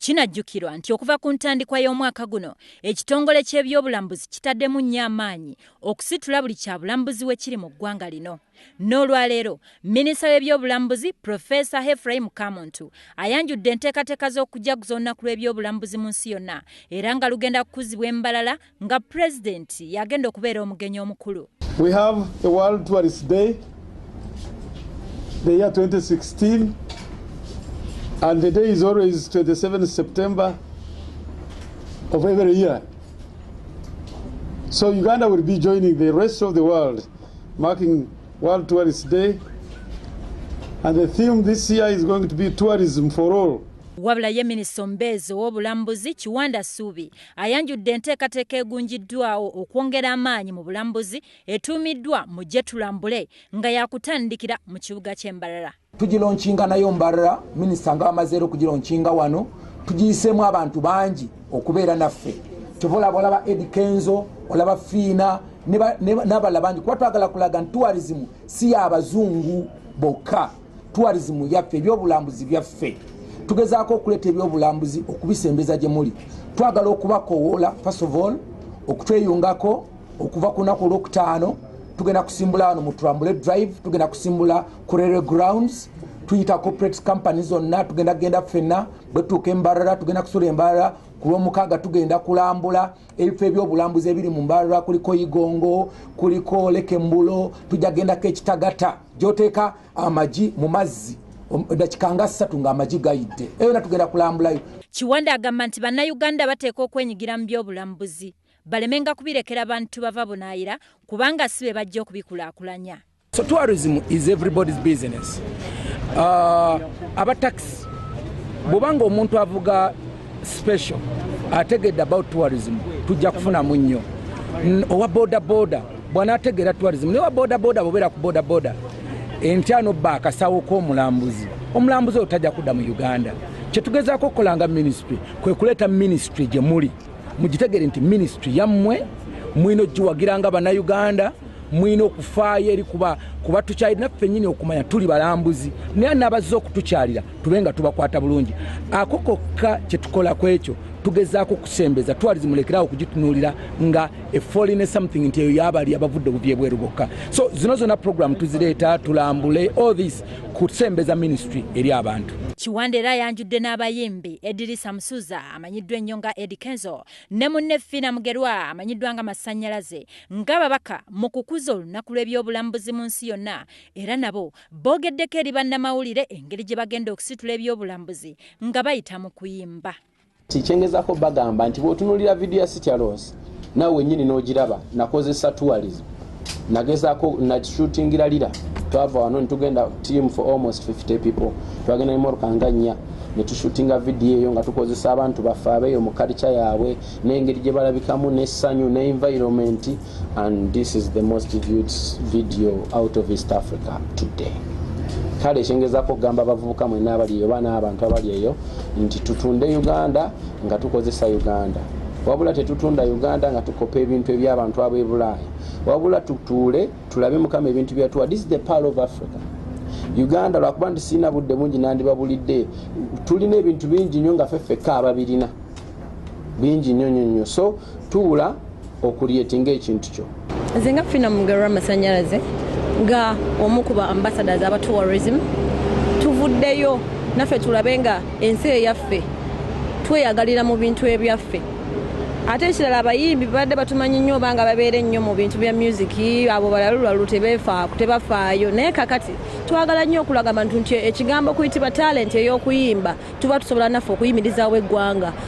Kinajjukirwa nti okuva ku ntandikwa y'omwaka guno ekitongole ky'ebyobulambuzi kitaddemu nnyo amaanyi okusitula buli kyabulambuzi we kiri mu ggwanga lino. N'olwaleero minisita w'ebyobulambuzi Profesa Ephraim Kamuntu ayanjudde enteekateeka z'okujaguza olunaku lw'ebyobulambuzi mu nsi yonna era nga lugenda kukuzibwa embalala nga pulezidenti yagenda okubeera omugenyi omukulu. We have a World Tourist Day, the year 2016. And the day is always 27th September of every year. So Uganda will be joining the rest of the world, marking World Tourist Day. And the theme this year is going to be tourism for all. Wabula ye minisita omubeezi w'obulambuzi Kiwanda Suubi ayanjudde enteekateeka egunjiddwawo okwongera amaanyi mu bulambuzi etuumiddwa Mujje Tulambule nga yakutandikira mu kibuga ky'Embarara. Tugironkinga nayo Mbarara, minisita nga amazeero okugironkinga wano, tugiyiseemu abantu bangi okubeera naffe. Kyova olaba Eddie Kenzo, olaba Fiina n'abalala bangi kuba twagala kulaga nti tourism si y'abazungu bokka, tourism yaffe, ebyobulambuzi byaffe. Tugezaako okuleeta ebyobulambuzi okubisembeza gye muli. Twagala okubakowoola first of all okutweyungako okuva ku lunaku olwokutaano tugenda kusimbula wano mu Tulambule Drive, tugenda kusimbula ku Railway Grounds, tuyita corporate companies zonna tugenda genda ffenna bwe tutuuka Embarara tugenda kusula Embarara ku Lwomukaaga tugenda kulambula ebifo ebyobulambuzi ebiri mu Mbarara kuliko Igongo, kuliko Lekembulo, tujja gendako Ekitagata gy'oteeka amagi mu mazzi dakika nga 3 nga amagi gayidde. Eyo natugenda kulambulayo. Kiwanda agamba nti bannayuganda bateekwa okwenyigira mu byobulambuzi balemenga kubirekera abantu bava bunaayira kubanga si be bajja okubikulaakulanya. So tourism is everybody's business. Abataxi bw'obanga omuntu avuga special ategedde about tourism tujja kufuna munnyo. Owa boda boda bw'anaategeera tourism ne wa boda boda bobeera ku boda boda entyano bba akasawo k'omulambuzi omulambuzi otajja kudda mu Uganda. Kyetugezaako okukolanga ministry kwe kuleeta ministry gye muli mugitegere nti ministry yammwe mwino giwagiranga bannayuganda mwino okufaayo eri kuba tukyalira naffe nnyini okumanya tuli balambuzi naye n'abazze okutukyalira tubenga tubakwata bulungi. Ako kokka kye tukola ku ekyo tugezaako kusembeza tourism lekerawo okugitunuulira nga a foreign something nti eyo yabali abavudde bubi ebweru bokka. So zino zonna program tuzireeta tulambule all this kusembeza ministry eri abantu. Kiwanda era yanjudde n'abayimbi Edirisa Musuza amanyiddwa ennyo nga Eddie Kenzo ne munne Fiina Mugerwa amanyiddwa nga Masannyalaze ng'ababaka mu kukuza olunaku lw'ebyobulambuzi mu nsi yonna era nabo boogeddeko eri bannamawulire engeri gye bagenda okusitula ebyobulambuzi nga bayita mu kuyimba. Kyengezaako bagamba nti bw'otunuulira vidiyo ya City Rose nawe wennyini n'ogiraba nakozesa tourism nagezaako nashootingira lira twava wano nitugenda team for almost 50 people twagenda emmotoka nga 4 ne tushootinga vidiyo eyo nga tukozesa abantu baffe abeeyo mu culture yaabwe n'engeri gye balabikamu n'essanyu ne environment, and this is the most viewed video out of East Africa today. Kale ekyengezaako okugamba abavubuka mwenna abali eyo baana abantu abali eyo nti tutunde Uganda nga tukozesa Uganda, wabula tetutunda Uganda nga tukopa ebintu eby'abantu ab'e Bulaaya, wabula tutuule tulabe Mukama ebintu byatuwa. This is the pearl of Africa. Uganda lwakuba nti sirina budde bungi nandibabulidde tulina ebintu bingi nnyo nga ffeffekka ababirina bingi nnyo, so tuula okulietinga ekintu kyo. Nze nga Fiina Mugerwa Masannyalaze nga omu ku ba ambassadors aba tourism tuvuddeyo naffe tulabe nga ensi eyaffe tweyagalira mu bintu ebyaffe. Ate ekirala abayimbi badde batumanyi nnyo banga babeere nnyo mu bintu bya music, abo balalulalu tebafaayo naye kakati twagala nnyo okulaga abantu nti ekigambo kuyitibwa talent ey'okuyimba tuba tusobola naffe okuyimirizaawo eggwanga.